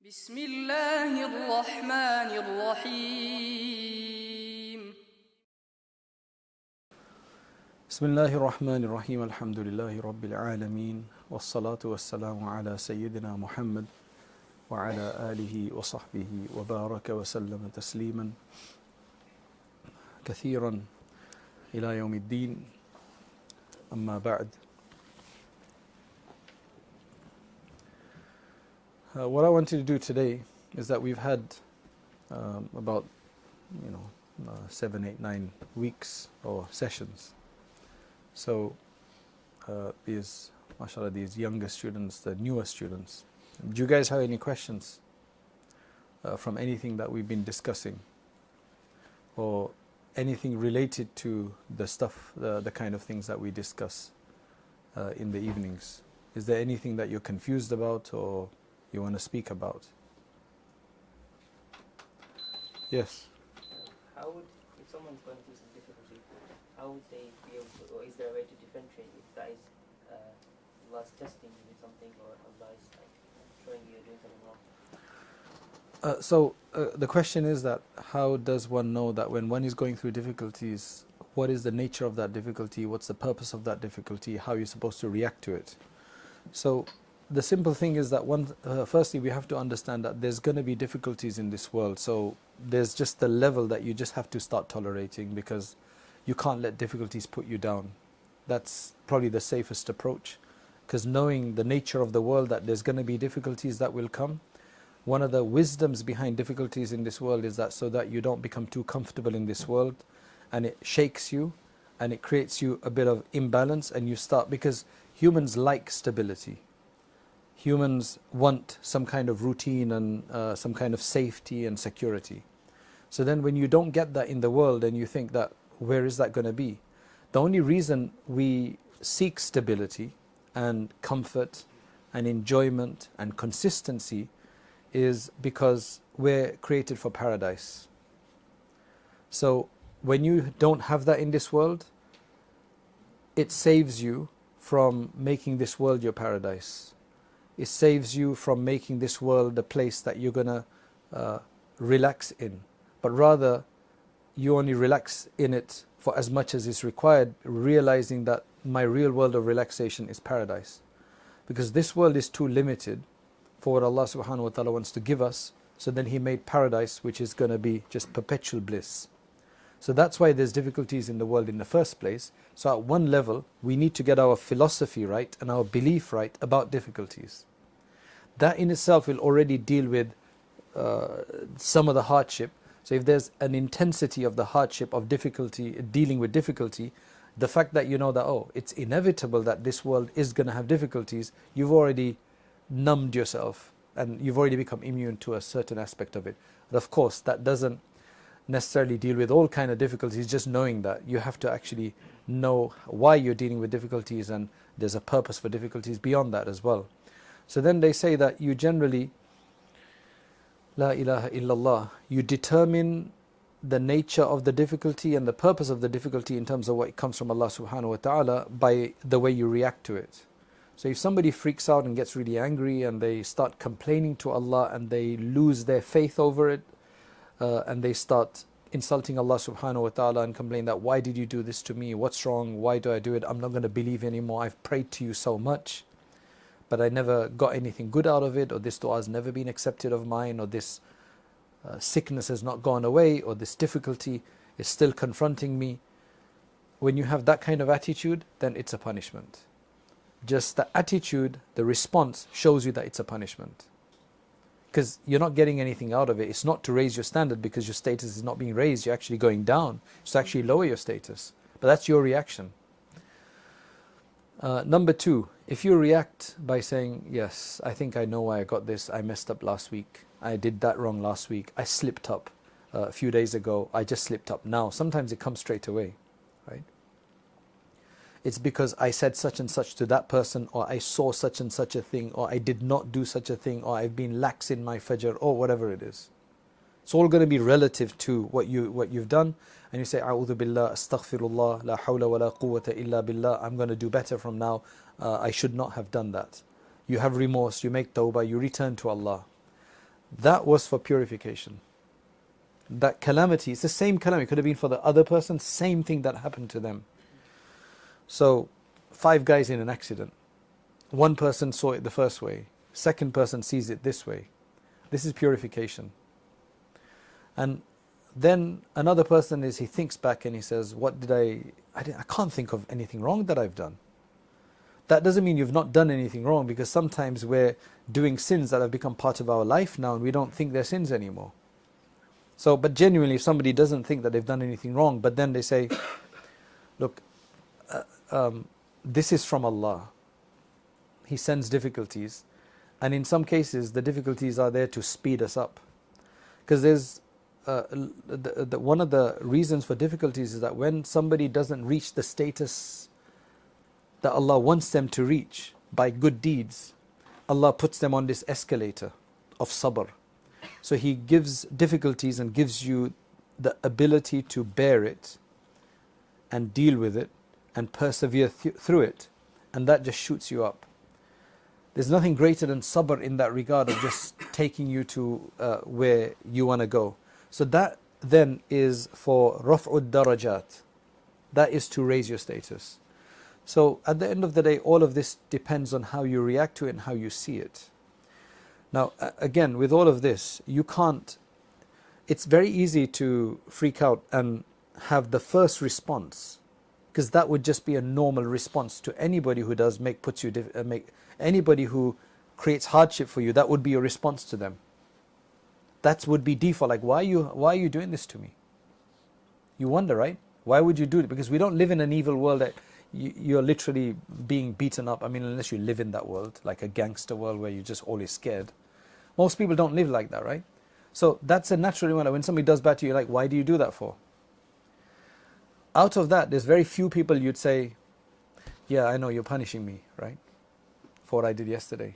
بسم الله الرحمن الرحيم بسم الله الرحمن الرحيم الحمد لله رب العالمين والصلاة والسلام على سيدنا محمد وعلى آله وصحبه وبارك وسلم تسليما كثيرا إلى يوم الدين أما بعد. What I wanted to do today is that we've had about 7, 8, 9 weeks or sessions. So these, mashallah, these younger students, the newer students, do you guys have any questions from anything that we've been discussing, or anything related to the stuff, the kind of things that we discuss in the evenings? Is there anything that you're confused about or you want to speak about? Yes. How would, if someone's going through some difficulty, how would they be able to, or is there a way to differentiate if that is Allah's testing you with something, or Allah is like showing you you're doing something wrong? The question is that how does one know that when one is going through difficulties, what is the nature of that difficulty, what's the purpose of that difficulty, how you're supposed to react to it? So the simple thing is that firstly we have to understand that there's going to be difficulties in this world. So there's just the level that you just have to start tolerating, because you can't let difficulties put you down. That's probably the safest approach, because knowing the nature of the world, that there's going to be difficulties that will come. One of the wisdoms behind difficulties in this world is that so that you don't become too comfortable in this world and it shakes you and it creates you a bit of imbalance, and you start, because humans like stability. Humans want some kind of routine and some kind of safety and security. So then when you don't get that in the world and you think that, where is that going to be? The only reason we seek stability and comfort and enjoyment and consistency is because we're created for paradise. So when you don't have that in this world, it saves you from making this world your paradise. It saves you from making this world the place that you're going to relax in. But rather, you only relax in it for as much as is required, realizing that my real world of relaxation is paradise. Because this world is too limited for what Allah subhanahu wa ta'ala wants to give us. So then He made paradise, which is going to be just perpetual bliss. So that's why there's difficulties in the world in the first place. So at one level, we need to get our philosophy right and our belief right about difficulties. That in itself will already deal with some of the hardship. So if there's an intensity of the hardship of difficulty, dealing with difficulty, the fact that you know that, oh, it's inevitable that this world is going to have difficulties, you've already numbed yourself and you've already become immune to a certain aspect of it. But of course, that doesn't necessarily deal with all kind of difficulties. Just knowing that, you have to actually know why you're dealing with difficulties, and there's a purpose for difficulties beyond that as well. So then they say that you generally, La ilaha illallah, you determine the nature of the difficulty and the purpose of the difficulty in terms of what comes from Allah subhanahu wa ta'ala by the way you react to it. So if somebody freaks out and gets really angry and they start complaining to Allah and they lose their faith over it, and they start insulting Allah subhanahu wa ta'ala and complain that, why did you do this to me? What's wrong? Why do I do it? I'm not going to believe anymore. I've prayed to you so much, but I never got anything good out of it, or this dua has never been accepted of mine, or this sickness has not gone away, or this difficulty is still confronting me. When you have that kind of attitude, then it's a punishment. Just the attitude, the response shows you that it's a punishment. Because you're not getting anything out of it. It's not to raise your standard, because your status is not being raised. You're actually going down. It's to actually lower your status. But that's your reaction. Number two, if you react by saying, yes, I think I know why I got this. I messed up last week. I did that wrong last week. I slipped up a few days ago. I just slipped up now. Sometimes it comes straight away, right? It's because I said such and such to that person, or I saw such and such a thing, or I did not do such a thing, or I've been lax in my fajr, or whatever it is. It's all going to be relative to what you've done. And you say, A'udhu billah, astaghfirullah, la hawla wa la quwwata illa billah. I'm going to do better from now. I should not have done that. You have remorse, you make tawbah, you return to Allah. That was for purification. That calamity, it's the same calamity, it could have been for the other person, same thing that happened to them. So 5 guys in an accident. One person saw it the first way, second person sees it this way. This is purification. And then another person he thinks back and he says, what did I can't think of anything wrong that I've done. That doesn't mean you've not done anything wrong, because sometimes we're doing sins that have become part of our life now and we don't think they're sins anymore. So, but genuinely, if somebody doesn't think that they've done anything wrong, but then they say, look, this is from Allah. He sends difficulties. And in some cases, the difficulties are there to speed us up. Because there's one of the reasons for difficulties is that when somebody doesn't reach the status that Allah wants them to reach by good deeds, Allah puts them on this escalator of sabr. So He gives difficulties and gives you the ability to bear it and deal with it and persevere through it, and that just shoots you up. There's nothing greater than sabr in that regard of just taking you to where you want to go. So that then is for raf'ud darajat. That is to raise your status. So at the end of the day, all of this depends on how you react to it and how you see it. Now again, with all of this, you can't, it's very easy to freak out and have the first response, because that would just be a normal response to anybody who does anybody who creates hardship for you. That would be your response to them. That would be default. Like, why are you doing this to me? You wonder, right? Why would you do it? Because we don't live in an evil world that you're literally being beaten up. I mean, unless you live in that world, like a gangster world where you're just always scared. Most people don't live like that, right? So that's a natural one. When somebody does bad to you, you're like, why do you do that for? Out of that, there's very few people you'd say, yeah, I know you're punishing me, right? For what I did yesterday.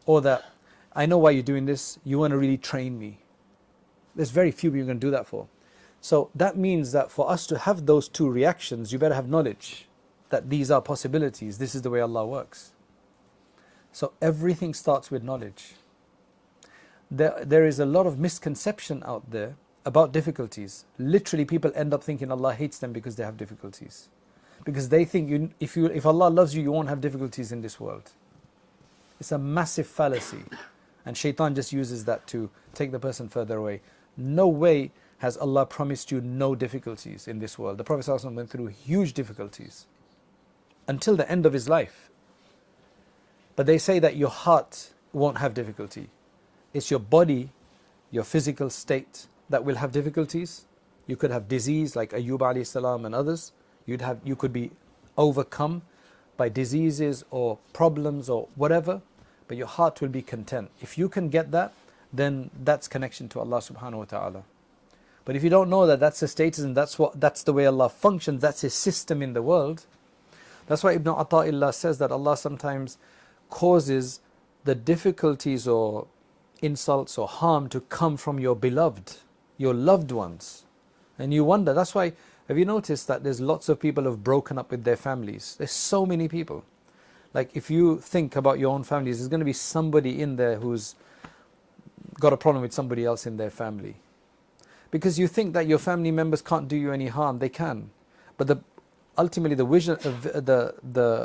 Or that, I know why you're doing this, you want to really train me. There's very few people you're going to do that for. So that means that for us to have those two reactions, you better have knowledge that these are possibilities. This is the way Allah works. So everything starts with knowledge. There is a lot of misconception out there about difficulties. Literally, people end up thinking Allah hates them because they have difficulties. Because they think if Allah loves you, you won't have difficulties in this world. It's a massive fallacy. And shaitan just uses that to take the person further away. No way has Allah promised you no difficulties in this world. The Prophet ﷺ went through huge difficulties until the end of his life. But they say that your heart won't have difficulty. It's your body, your physical state that will have difficulties. You could have disease like Ayyub alayhi salam and others. You could be overcome by diseases or problems or whatever, but your heart will be content. If you can get that, then that's connection to Allah subhanahu wa ta'ala. But if you don't know that that's the status and that's the way Allah functions, that's His system in the world. That's why Ibn Ata'illah says that Allah sometimes causes the difficulties or insults or harm to come from your beloved, your loved ones. And you wonder, that's why, have you noticed that there's lots of people who have broken up with their families? There's so many people. Like if you think about your own families, there's going to be somebody in there who's got a problem with somebody else in their family. Because you think that your family members can't do you any harm. They can. But ultimately the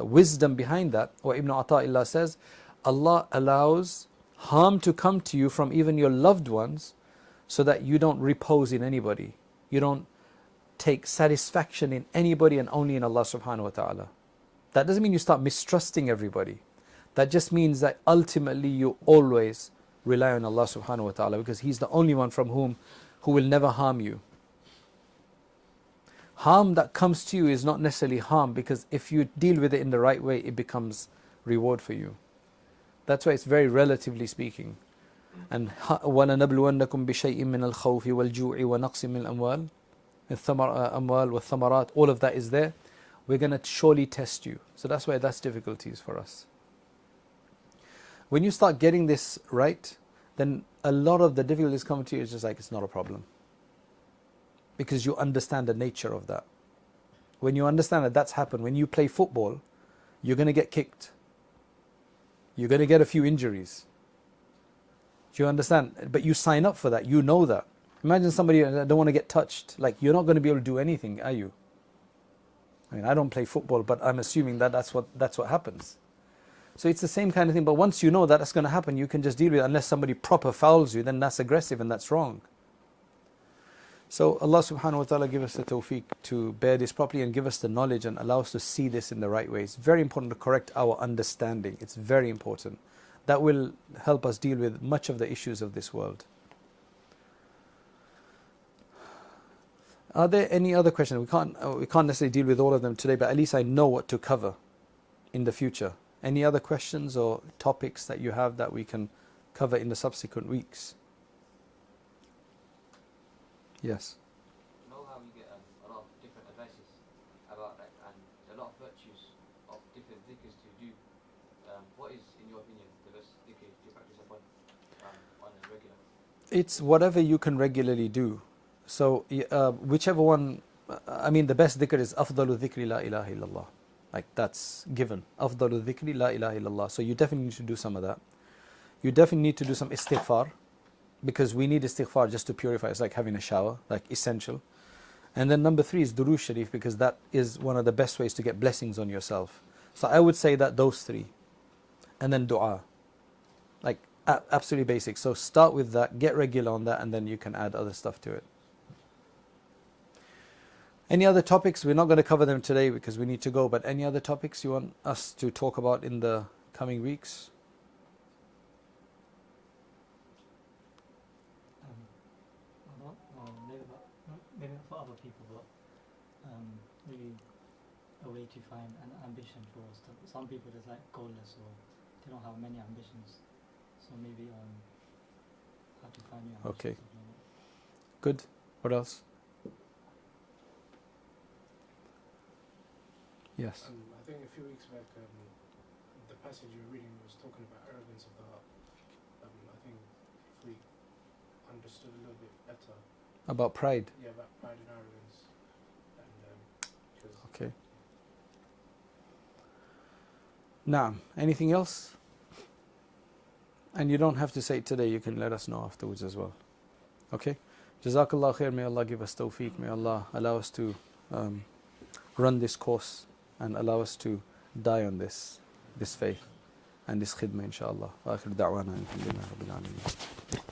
wisdom behind that, what Ibn Ata'illah says, Allah allows harm to come to you from even your loved ones so that you don't repose in anybody. You don't take satisfaction in anybody and only in Allah subhanahu wa ta'ala. That doesn't mean you start mistrusting everybody. That just means that ultimately you always rely on Allah subhanahu wa ta'ala, because He's the only one who will never harm you. Harm that comes to you is not necessarily harm, because if you deal with it in the right way, it becomes reward for you. That's why it's very relatively speaking. And وَلَنَبْلُوَنَّكُمْ بِشَيْءٍ مِّنَ الْخَوْفِ وَالْجُوعِ وَنَقْصٍ مِّنَ الْأَمْوَالِ وَالثَّمَرَاتِ. All of that is there. We're going to surely test you. So that's why that's difficulties for us. When you start getting this right, then a lot of the difficulties come to you, it's just like, it's not a problem. Because you understand the nature of that. When you understand that that's happened, when you play football, you're going to get kicked. You're going to get a few injuries. Do you understand? But you sign up for that, you know that. Imagine somebody that don't want to get touched. Like, you're not going to be able to do anything, are you? I mean, I don't play football, but I'm assuming that that's what happens. So it's the same kind of thing, but once you know that that's going to happen, you can just deal with it. Unless somebody proper fouls you, then that's aggressive and that's wrong. So Allah subhanahu wa ta'ala give us the tawfiq to bear this properly and give us the knowledge and allow us to see this in the right way. It's very important to correct our understanding. It's very important. That will help us deal with much of the issues of this world. Are there any other questions? We can't necessarily deal with all of them today, but at least I know what to cover in the future. Any other questions or topics that you have that we can cover in the subsequent weeks? Yes. You know how we get a lot of different advices about that, and a lot of virtues of different dhikrs to do. What is, in your opinion, the best dhikr to practice upon on a regular? It's whatever you can regularly do. So whichever one, I mean, the best dhikr is afdalu dhikri la ilaha illallah. Like, that's given. Afdalu dhikri la ilaha illallah. So you definitely need to do some of that. You definitely need to do some istighfar, because we need istighfar just to purify. It's like having a shower, like essential. And then number 3 is durood sharif, because that is one of the best ways to get blessings on yourself. So I would say that those 3. And then dua. Like, absolutely basic. So start with that, get regular on that, and then you can add other stuff to it. Any other topics? We're not going to cover them today because we need to go, but any other topics you want us to talk about in the coming weeks? Maybe not for other people, but maybe a way to find an ambition for stuff. Some people just like goalless, or they don't have many ambitions. So maybe how to find your ambition. Okay. Good. What else? Yes. I think a few weeks back, the passage you were reading was talking about arrogance of the heart. I think if we understood a little bit better About pride. about pride and arrogance, and Okay. Naam. Anything else? And you don't have to say it today, you can let us know afterwards as well. Okay? Jazakallah khair. May Allah give us tawfiq. May Allah allow us to run this course and allow us to die on this faith and this khidmah, inshaAllah. Wa akhir da'wana alhamdulillah rabbil alameen.